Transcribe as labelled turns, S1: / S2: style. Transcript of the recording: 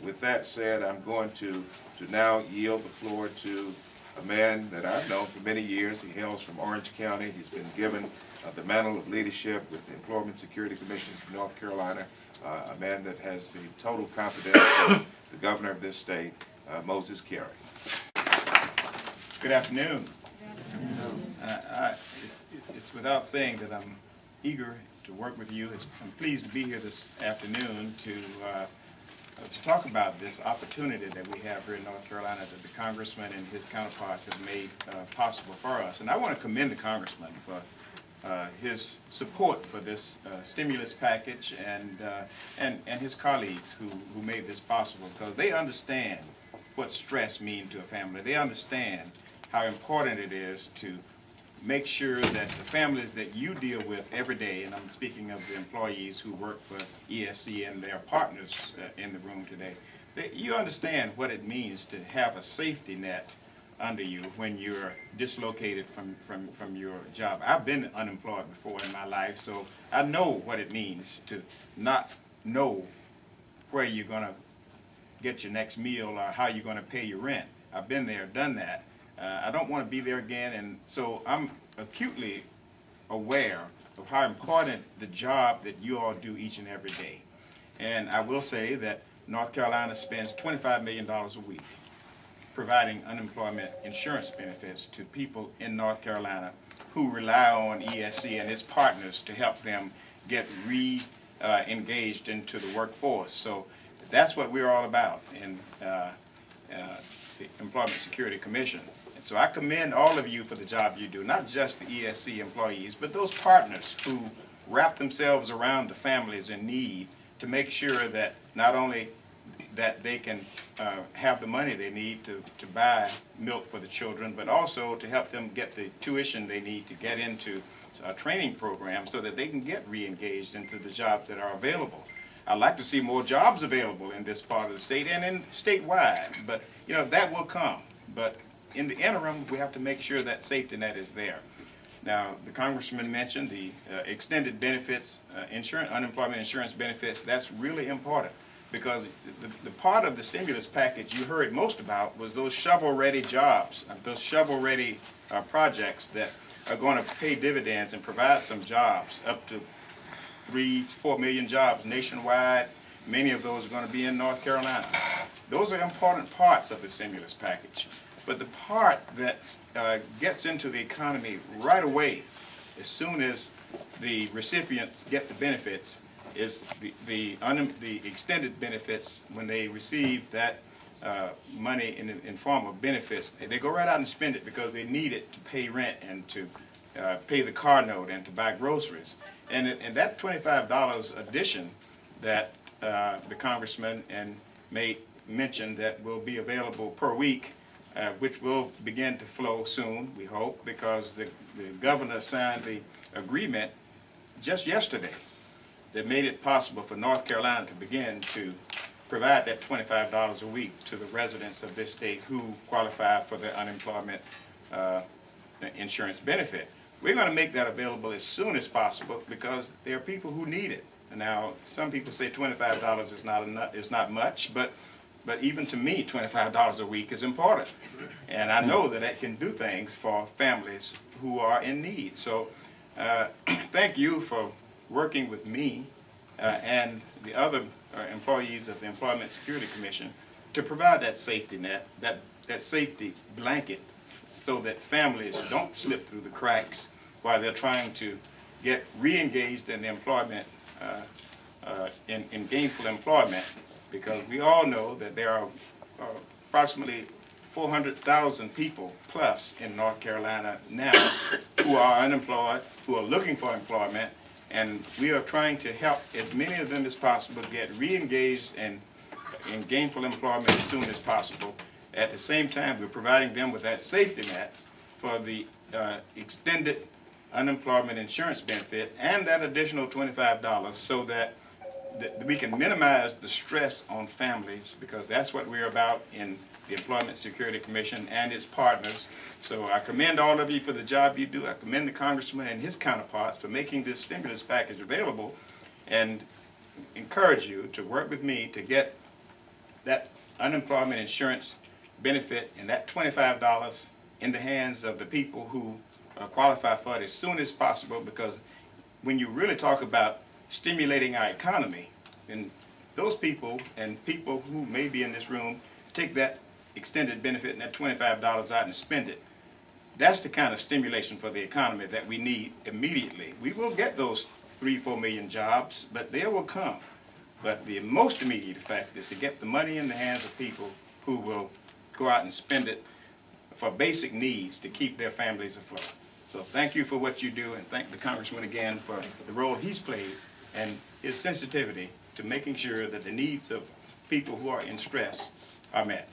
S1: With that said, I'm going to now yield the floor to a man that I've known for many years. He hails from Orange County. He's been given the mantle of leadership with the Employment Security Commission of North Carolina, a man that has the total confidence of the governor of this state, Moses Carey.
S2: Good afternoon. It's without saying that I'm eager to work with you. I'm pleased to be here this afternoon to talk about this opportunity that we have here in North Carolina that the congressman and his counterparts have made possible for us. And I want to commend the congressman for his support for this stimulus package and his colleagues who made this possible, because they understand what stress means to a family. They understand how important it is to make sure that the families that you deal with every day, and I'm speaking of the employees who work for ESC and their partners in the room today, you understand what it means to have a safety net under you when you're dislocated from your job. I've been unemployed before in my life, so I know what it means to not know where you're going to get your next meal or how you're going to pay your rent. I've been there, done that. I don't want to be there again, and so I'm acutely aware of how important the job that you all do each and every day. And I will say that North Carolina spends $25 million a week providing unemployment insurance benefits to people in North Carolina who rely on ESC and its partners to help them get re-engaged into the workforce. So that's what we're all about in the Employment Security Commission. And so I commend all of you for the job you do, not just the ESC employees, but those partners who wrap themselves around the families in need to make sure that not only that they can have the money they need to buy milk for the children, but also to help them get the tuition they need to get into a training program so that they can get re-engaged into the jobs that are available. I'd like to see more jobs available in this part of the state and in statewide, but you know that will come. But in the interim, we have to make sure that safety net is there. Now, the congressman mentioned the extended benefits, unemployment insurance benefits. That's really important, because the part of the stimulus package you heard most about was those shovel-ready jobs, those shovel-ready projects that are going to pay dividends and provide some jobs, up to 3-4 million jobs nationwide. Many of those are going to be in North Carolina. Those are important parts of the stimulus package. But the part that gets into the economy right away, as soon as the recipients get the benefits, is the extended benefits. When they receive that money in form of benefits, they go right out and spend it because they need it to pay rent and to pay the car note and to buy groceries. And that $25 addition that the congressman made mention that will be available per week, which will begin to flow soon, we hope, because the governor signed the agreement just yesterday that made it possible for North Carolina to begin to provide that $25 a week to the residents of this state who qualify for the unemployment insurance benefit. We're going to make that available as soon as possible because there are people who need it. Now, some people say $25 is not much, but even to me, $25 a week is important. And I know that it can do things for families who are in need. So thank you for working with me and the other employees of the Employment Security Commission to provide that safety net, that safety blanket, so that families don't slip through the cracks while they're trying to get re-engaged in the employment, in gainful employment, because we all know that there are approximately 400,000 people plus in North Carolina now who are unemployed, who are looking for employment, and we are trying to help as many of them as possible get re-engaged in gainful employment as soon as possible. At the same time, we're providing them with that safety net for the extended unemployment insurance benefit and that additional $25 so that we can minimize the stress on families, because that's what we're about in the Employment Security Commission and its partners. So I commend all of you for the job you do. I commend the congressman and his counterparts for making this stimulus package available, and encourage you to work with me to get that unemployment insurance benefit and that $25 in the hands of the people who qualify for it as soon as possible, because when you really talk about stimulating our economy, and those people and people who may be in this room take that extended benefit and that $25 out and spend it. That's the kind of stimulation for the economy that we need immediately. We will get those 3-4 million jobs, but they will come. But the most immediate effect is to get the money in the hands of people who will go out and spend it for basic needs to keep their families afloat. So thank you for what you do, and thank the Congressman again for the role he's played and his sensitivity to making sure that the needs of people who are in stress are met.